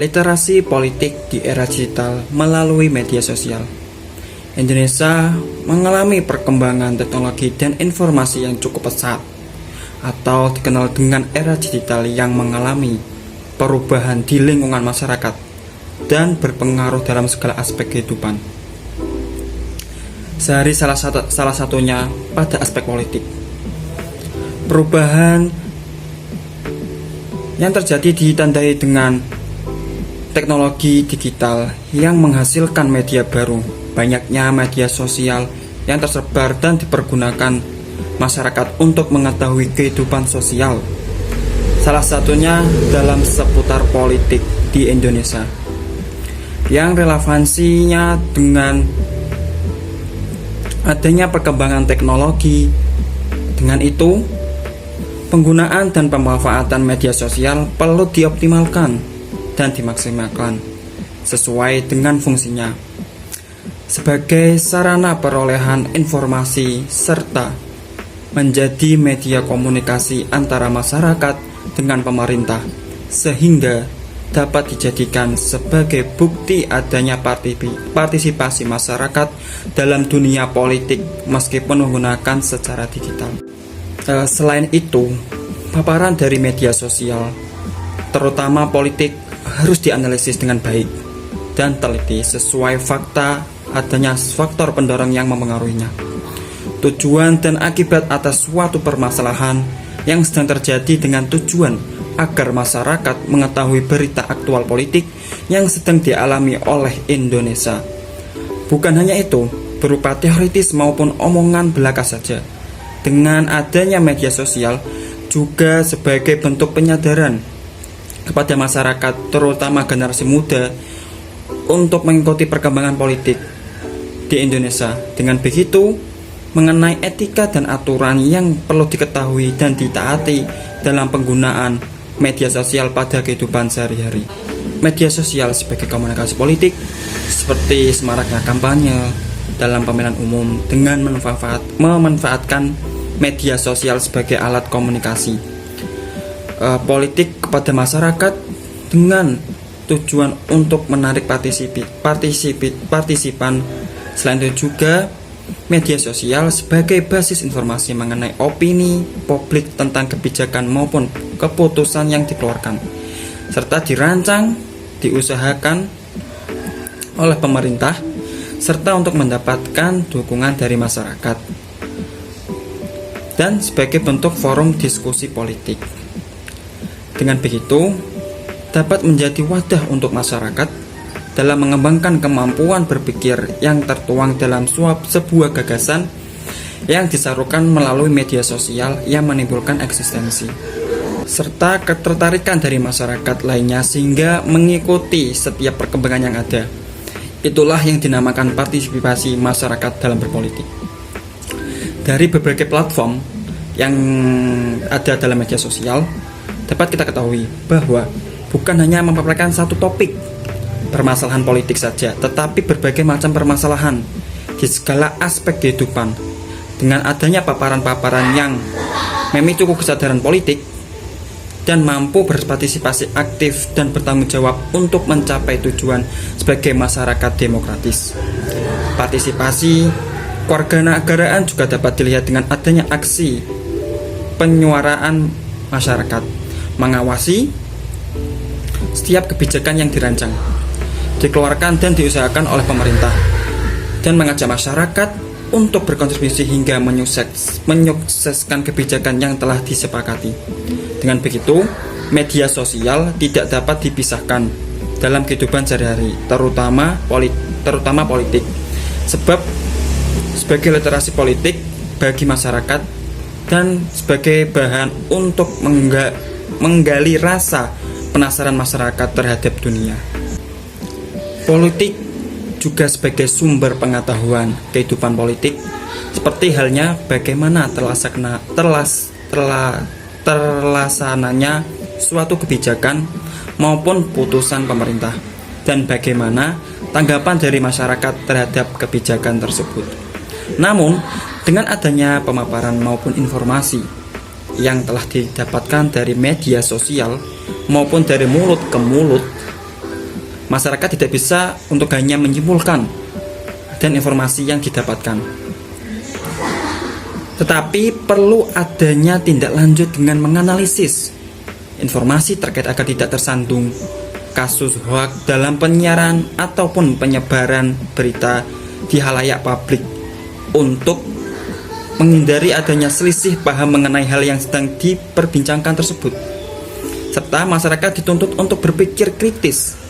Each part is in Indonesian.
Literasi politik di era digital melalui media sosial. Indonesia mengalami perkembangan teknologi dan informasi yang cukup pesat, atau dikenal dengan era digital yang mengalami perubahan di lingkungan masyarakat dan berpengaruh dalam segala aspek kehidupan. Sehari salah satunya pada aspek politik. Perubahan yang terjadi ditandai dengan teknologi digital yang menghasilkan media baru, banyaknya media sosial yang tersebar dan dipergunakan masyarakat untuk mengetahui kehidupan sosial. Salah satunya dalam seputar politik di Indonesia, yang relevansinya dengan adanya perkembangan teknologi. Dengan itu, penggunaan dan pemanfaatan media sosial perlu dioptimalkan dan dimaksimalkan sesuai dengan fungsinya sebagai sarana perolehan informasi serta menjadi media komunikasi antara masyarakat dengan pemerintah, sehingga dapat dijadikan sebagai bukti adanya partisipasi masyarakat dalam dunia politik meskipun menggunakan secara digital. Selain itu, paparan dari media sosial, terutama politik, harus dianalisis dengan baik dan teliti sesuai fakta adanya faktor pendorong yang mempengaruhinya, tujuan dan akibat atas suatu permasalahan yang sedang terjadi dengan tujuan agar masyarakat mengetahui berita aktual politik yang sedang dialami oleh Indonesia. Bukan hanya itu, berupa teoritis maupun omongan belaka saja. Dengan adanya media sosial juga sebagai bentuk penyadaran kepada masyarakat, terutama generasi muda, untuk mengikuti perkembangan politik di Indonesia. Dengan begitu, mengenai etika dan aturan yang perlu diketahui dan ditaati dalam penggunaan media sosial pada kehidupan sehari-hari. Media sosial sebagai komunikasi politik, seperti semaraknya kampanye dalam pemilihan umum dengan memanfaatkan media sosial sebagai alat komunikasi politik kepada masyarakat dengan tujuan untuk menarik partisipan. Selain itu juga media sosial sebagai basis informasi mengenai opini publik tentang kebijakan maupun keputusan yang dikeluarkan, serta dirancang, diusahakan oleh pemerintah, serta untuk mendapatkan dukungan dari masyarakat, dan sebagai bentuk forum diskusi politik. Dengan begitu, dapat menjadi wadah untuk masyarakat dalam mengembangkan kemampuan berpikir yang tertuang dalam sebuah gagasan yang disalurkan melalui media sosial yang menimbulkan eksistensi, serta ketertarikan dari masyarakat lainnya sehingga mengikuti setiap perkembangan yang ada. Itulah yang dinamakan partisipasi masyarakat dalam berpolitik. Dari berbagai platform yang ada dalam media sosial, dapat kita ketahui bahwa bukan hanya memaparkan satu topik permasalahan politik saja, tetapi berbagai macam permasalahan di segala aspek kehidupan. Dengan adanya paparan-paparan yang memicu kesadaran politik dan mampu berpartisipasi aktif dan bertanggung jawab untuk mencapai tujuan sebagai masyarakat demokratis. Partisipasi kewarganegaraan juga dapat dilihat dengan adanya aksi penyuaraan masyarakat, mengawasi setiap kebijakan yang dirancang, dikeluarkan dan diusahakan oleh pemerintah, dan mengajak masyarakat untuk berkontribusi hingga menyukseskan kebijakan yang telah disepakati. Dengan begitu, media sosial tidak dapat dipisahkan dalam kehidupan sehari-hari, terutama politik, sebab sebagai literasi politik bagi masyarakat dan sebagai bahan untuk menggali rasa penasaran masyarakat terhadap dunia. Politik juga sebagai sumber pengetahuan kehidupan politik seperti halnya bagaimana terlaksananya suatu kebijakan maupun putusan pemerintah, dan bagaimana tanggapan dari masyarakat terhadap kebijakan tersebut. Namun, dengan adanya pemaparan maupun informasi yang telah didapatkan dari media sosial maupun dari mulut ke mulut, masyarakat tidak bisa untuk hanya menyimpulkan dan informasi yang didapatkan, tetapi perlu adanya tindak lanjut dengan menganalisis informasi terkait agar tidak tersandung kasus hoaks dalam penyiaran ataupun penyebaran berita di halayak publik, untuk menghindari adanya selisih paham mengenai hal yang sedang diperbincangkan tersebut, serta masyarakat dituntut untuk berpikir kritis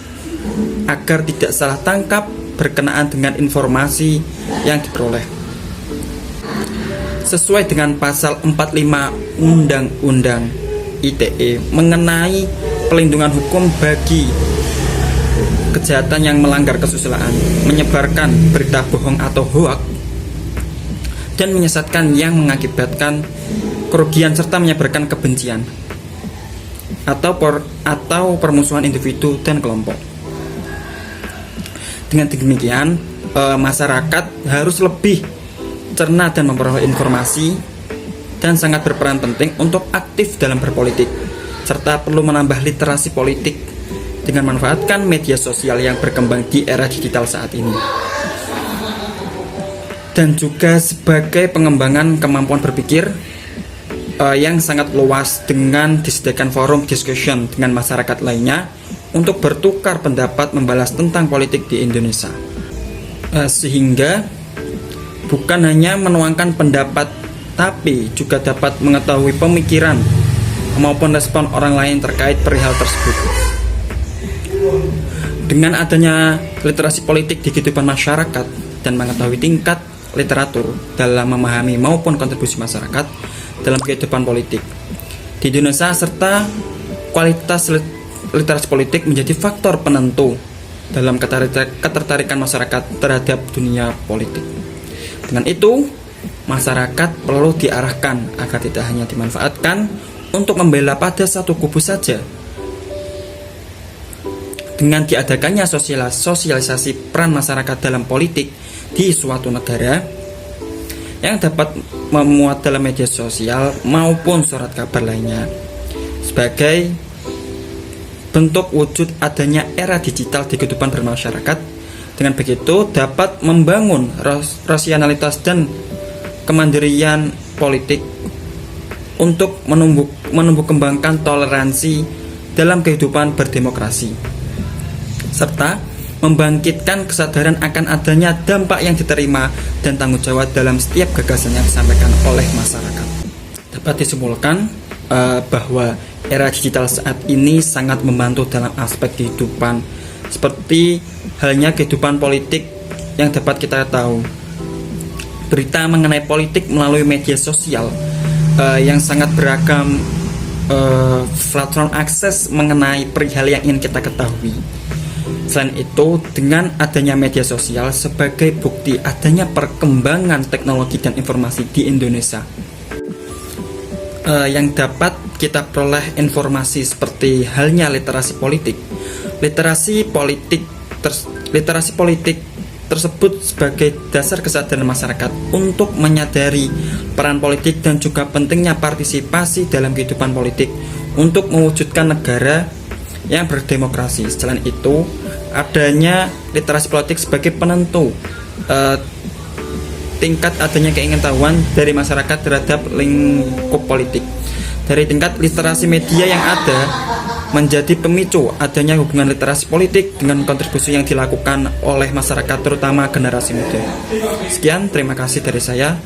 agar tidak salah tangkap berkenaan dengan informasi yang diperoleh. Sesuai dengan pasal 45 Undang-Undang ITE mengenai pelindungan hukum bagi kejahatan yang melanggar kesusilaan, menyebarkan berita bohong atau hoaks, dan menyesatkan yang mengakibatkan kerugian serta menyebarkan kebencian atau permusuhan individu dan kelompok. Dengan demikian, masyarakat harus lebih cermat dan memperoleh informasi, dan sangat berperan penting untuk aktif dalam berpolitik, serta perlu menambah literasi politik dengan memanfaatkan media sosial yang berkembang di era digital saat ini, dan juga sebagai pengembangan kemampuan berpikir yang sangat luas dengan disediakan forum discussion dengan masyarakat lainnya untuk bertukar pendapat membalas tentang politik di Indonesia, sehingga bukan hanya menuangkan pendapat, tapi juga dapat mengetahui pemikiran maupun respon orang lain terkait perihal tersebut. Dengan adanya literasi politik di kehidupan masyarakat dan mengetahui tingkat literatur dalam memahami maupun kontribusi masyarakat dalam kehidupan politik di Indonesia, serta kualitas literasi politik menjadi faktor penentu dalam ketertarikan masyarakat terhadap dunia politik. Dengan itu, masyarakat perlu diarahkan agar tidak hanya dimanfaatkan untuk membela pada satu kubu saja. Dengan diadakannya sosialisasi peran masyarakat dalam politik di suatu negara yang dapat memuat dalam media sosial maupun surat kabar lainnya, sebagai bentuk wujud adanya era digital di kehidupan bermasyarakat. Dengan begitu dapat membangun rasionalitas dan kemandirian politik untuk menumbuh kembangkan toleransi dalam kehidupan berdemokrasi, serta membangkitkan kesadaran akan adanya dampak yang diterima dan tanggung jawab dalam setiap gagasan yang disampaikan oleh masyarakat. Dapat disimpulkan bahwa era digital saat ini sangat membantu dalam aspek kehidupan, seperti halnya kehidupan politik yang dapat kita tahu. Berita mengenai politik melalui media sosial yang sangat beragam platform akses mengenai perihal yang ingin kita ketahui. Selain itu, dengan adanya media sosial sebagai bukti adanya perkembangan teknologi dan informasi di Indonesia, yang dapat kita peroleh informasi seperti halnya literasi politik. Literasi politik tersebut sebagai dasar kesadaran masyarakat untuk menyadari peran politik dan juga pentingnya partisipasi dalam kehidupan politik untuk mewujudkan negara yang berdemokrasi. Selain itu, adanya literasi politik sebagai penentu tingkat adanya keingintahuan dari masyarakat terhadap lingkup politik. Dari tingkat literasi media yang ada menjadi pemicu adanya hubungan literasi politik dengan kontribusi yang dilakukan oleh masyarakat, terutama generasi muda. Sekian, terima kasih dari saya.